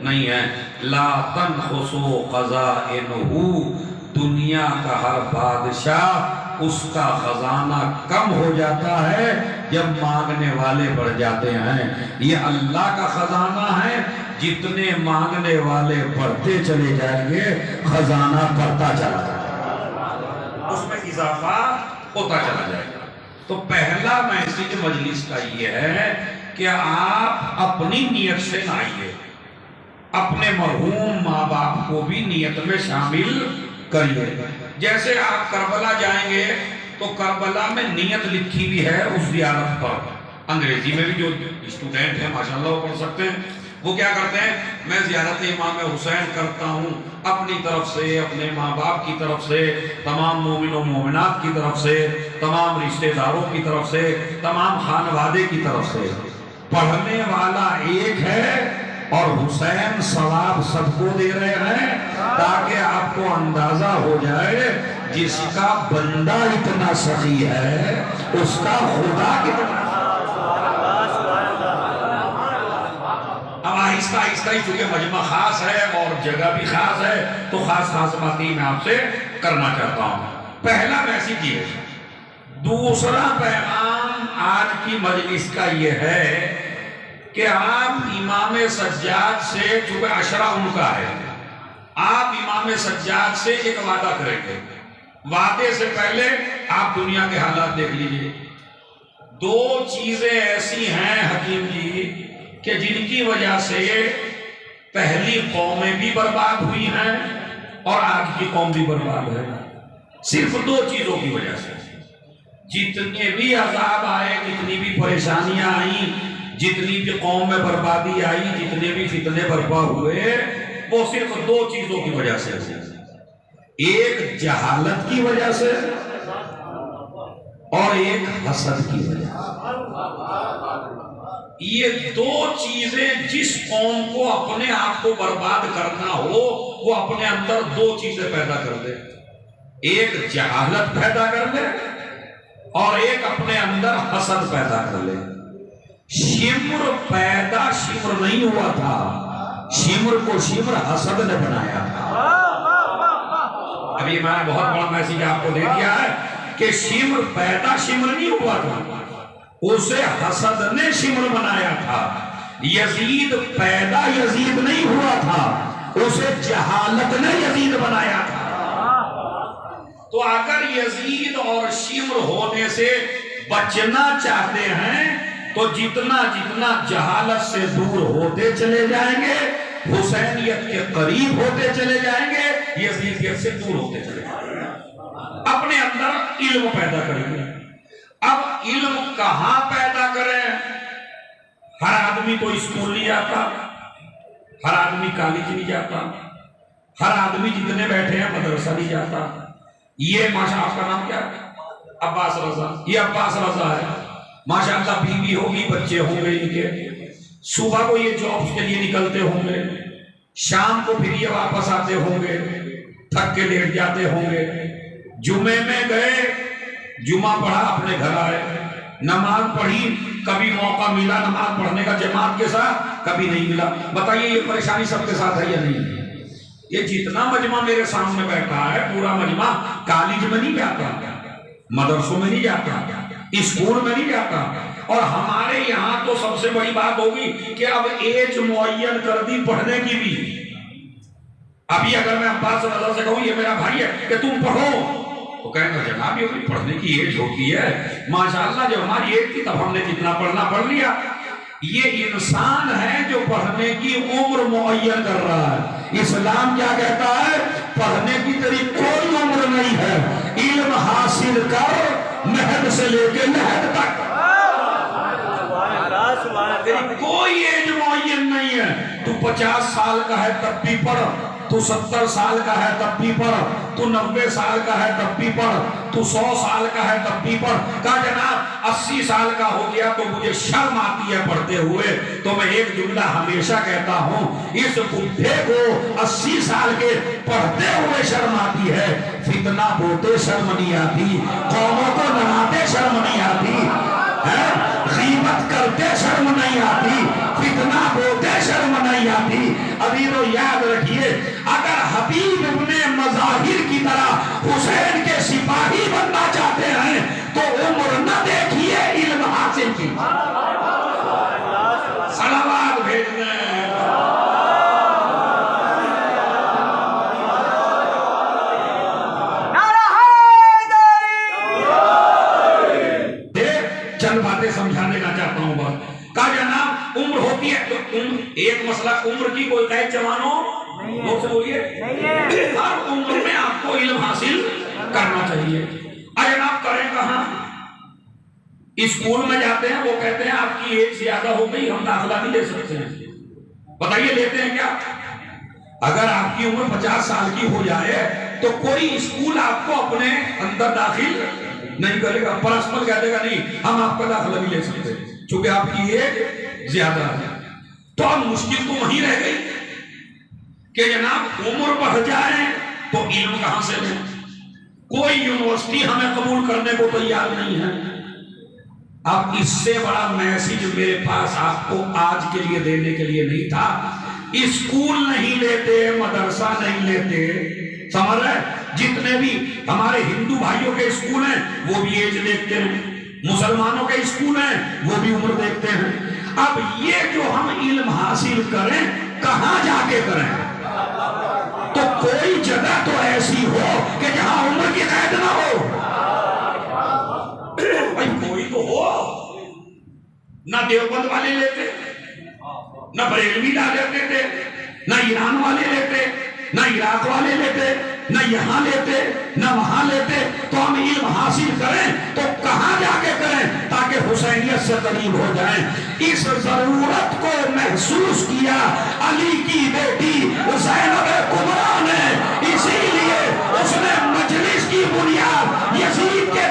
نہیں ہے۔ لا تنقصوا خزائنہ، دنیا کا ہر بادشاہ اس کا خزانہ کم ہو جاتا ہے جب مانگنے والے بڑھ جاتے ہیں۔ یہ اللہ کا خزانہ ہے، جتنے مانگنے والے بڑھتے چلے جائیں گے خزانہ بڑھتا چلا جائے گا، اس میں اضافہ ہوتا چلا جائے گا۔ تو پہلا میسج مجلس کا یہ ہے کہ آپ اپنی نیت سے نہ آئیے، اپنے مرحوم ماں باپ کو بھی نیت میں شامل کریے۔ جیسے آپ کربلا جائیں گے تو کربلا میں نیت لکھی بھی ہے اس زیارت پر، انگریزی میں بھی جو اسٹوڈنٹ ہیں ماشاءاللہ وہ پڑھ سکتے ہیں۔ وہ کیا کرتے ہیں، میں زیارت امام حسین کرتا ہوں اپنی طرف سے، اپنے ماں باپ کی طرف سے، تمام مومن و مومنات کی طرف سے، تمام رشتہ داروں کی طرف سے، تمام خانوادے کی طرف سے۔ پڑھنے والا ایک ہے اور حسین ثواب سب کو دے رہے ہیں، تاکہ آپ کو اندازہ ہو جائے جس کا بندہ اتنا سخی ہے اس کا خدا کتنا۔ اب آہستہ آہستہ ہی چونکہ مجمع خاص ہے اور جگہ بھی خاص ہے تو خاص خاص باتیں میں آپ سے کرنا چاہتا ہوں۔ پہلا میسج یہ ہے۔ دوسرا پیغام آج کی مجلس کا یہ ہے کہ آپ امام سجاد سے، چونکہ عشرہ ان کا ہے، آپ امام سجاد سے ایک وعدہ کریں گے۔ وعدے سے پہلے آپ دنیا کے حالات دیکھ لیجئے۔ دو چیزیں ایسی ہیں حکیم جی کہ جن کی وجہ سے پہلی قومیں بھی برباد ہوئی ہیں اور آج کی قوم بھی برباد ہے، صرف دو چیزوں کی وجہ سے۔ جتنے بھی عذاب آئے، جتنی بھی پریشانیاں آئیں، جتنی بھی قوم میں بربادی آئی، جتنے بھی فتنے برپا ہوئے، وہ صرف دو چیزوں کی وجہ سے، ایک جہالت کی وجہ سے اور ایک حسد کی وجہ سے۔ یہ دو چیزیں جس قوم کو اپنے آپ کو برباد کرنا ہو وہ اپنے اندر دو چیزیں پیدا کر دے، ایک جہالت پیدا کر لے اور ایک اپنے اندر حسد پیدا کر لے۔ شمر پیدا شمر نہیں ہوا تھا، شمر کو شمر حسد نے بنایا تھا۔ ابھی میں نے بہت بڑا میسج آپ کو دے دیا ہے کہ شمر پیدا شمر نہیں ہوا تھا، اسے حسد نے شمر بنایا تھا۔ یزید پیدا یزید نہیں ہوا تھا، اسے جہالت نے یزید بنایا تھا۔ تو اگر یزید اور شمر ہونے سے بچنا چاہتے ہیں تو جتنا جتنا جہالت سے دور ہوتے چلے جائیں گے، حسینیت کے قریب ہوتے چلے جائیں گے، یزیدیت سے دور ہوتے چلے جائیں گے۔ اپنے اندر علم پیدا کریں گے۔ اب علم کہاں پیدا کریں؟ ہر آدمی تو اسکول نہیں جاتا، ہر آدمی کالج نہیں جاتا، ہر آدمی جتنے بیٹھے ہیں مدرسہ نہیں جاتا۔ یہ ماشاءاللہ، آپ کا نام کیا ہے؟ عباس رضا، یہ عباس رضا ہے، ماشاءاللہ بیوی ہوگی، بچے ہوں گے ان کے، صبح کو یہ جابس کے لیے نکلتے ہوں گے، شام کو پھر یہ واپس آتے ہوں گے، تھک کے لیٹ جاتے ہوں گے۔ جمعے میں گئے، جمعہ پڑھا، اپنے گھر آئے، نماز پڑھی، کبھی موقع ملا نماز پڑھنے کا جماعت کے ساتھ، کبھی نہیں ملا۔ بتائیے یہ پریشانی سب کے ساتھ ہے یا نہیں؟ یہ جتنا مجمع میرے سامنے بیٹھا ہے پورا مجمع کالج میں نہیں جاتا، مدرسوں میں نہیں جاتا، اسکول میں نہیں جاتا، اور ہمارے یہاں تو سب سے بڑی بات ہوگی کہ اب ایج معین کر دی پڑھنے کی بھی۔ ابھی اگر میں عباس رضا سے کہوں یہ میرا بھائی ہے کہ تم پڑھو تو کہیں گے جناب یہ بھی پڑھنے کی ایج ہوتی ہے، ماشاءاللہ جب ہماری ایج تھی تب ہم نے جتنا پڑھنا پڑھ لیا۔ یہ انسان ہے جو پڑھنے کی عمر معین کر رہا ہے۔ اسلام کیا کہتا ہے؟ پڑھنے کی تیری کوئی عمر نہیں ہے، علم حاصل کر مہد سے لے کے لحد تک، تیری کوئی ایج معین نہیں ہے۔ تو 50 سال کا ہے تب بھی پڑھ، تو 70 سال کا ہے تب بھی پڑھ، تو 90 سال کا ہے تب بھی پڑھ، تو 100 سال کا ہے تب بھی پڑھ۔ کہا جناب 80 سال کا ہو گیا تو مجھے شرم آتی ہے پڑھتے ہوئے، تو میں ایک جملہ ہمیشہ کہتا ہوں، اس بڈھے کو 80 سال کے پڑھتے ہوئے شرم آتی ہے، فتنہ بوتے شرم نہیں آتی، قوموں کو لڑاتے شرم نہیں آتی، غیبت کرتے شرم نہیں آتی، فتنہ بوتے شرم نہیں آتی۔ حبیب یاد رکھیے، اگر حبیب ابن مظاہر کی طرح حسین کے سپاہی بننا چاہتے ہیں تو عمر نہ دیکھیے، علم حاصل کی صلوات بھیجنا ہے۔ چند باتیں سمجھانے کا چاہتا ہوں بات کا جناب، عمر ہوتی ہے تو ایک مسئلہ عمر کی کوئی قید جوانوں لوگ سے بولیے، ہر عمر میں آپ کو علم حاصل کرنا چاہیے۔ جناب کریں کہاں؟ اسکول میں جاتے ہیں، وہ کہتے ہیں آپ کی ایج زیادہ ہو گئی، ہم داخلہ نہیں لے سکتے ہیں۔ بتائیے لیتے ہیں کیا؟ اگر آپ کی عمر 50 سال کی ہو جائے تو کوئی اسکول آپ کو اپنے اندر داخل نہیں کرے گا، پرسنل کہہ دے گا نہیں ہم آپ کا داخلہ نہیں لے سکتے چونکہ آپ کی ایج زیادہ ہے۔ تو اب مشکل تو وہیں رہ گئی کہ جناب عمر بڑھ جائے تو علم کہاں سے لیں؟ کوئی یونیورسٹی ہمیں قبول کرنے کو تیار نہیں ہے۔ اب اس سے بڑا میسج میرے پاس آپ کو آج کے لیے دینے کے لیے نہیں تھا۔ اسکول نہیں لیتے، مدرسہ نہیں لیتے، سمجھ رہے؟ جتنے بھی ہمارے ہندو بھائیوں کے اسکول ہیں وہ بھی ایج دیکھتے ہیں، مسلمانوں کے اسکول ہیں وہ بھی عمر دیکھتے ہیں۔ اب یہ جو ہم علم حاصل کریں کہاں جا کے کریں؟ تو کوئی جگہ تو ایسی ہو کہ جہاں عمر کی قید نہ ہو۔ بھائی کوئی تو ہو، نہ دیوبند والے لیتے، نہ بریلوی لیتے تھے، نہ ایران والے لیتے، نہ عراق والے لیتے، نہ یہاں لیتے نہ وہاں لیتے۔ تو ہم علم حاصل کریں تو کہاں جا کے کریں تاکہ حسینیت سے قریب ہو جائیں؟ اس ضرورت کو محسوس کیا علی کی بیٹی زینب کبریٰ نے، اسی لیے اس نے مجلس کی بنیاد یزید کے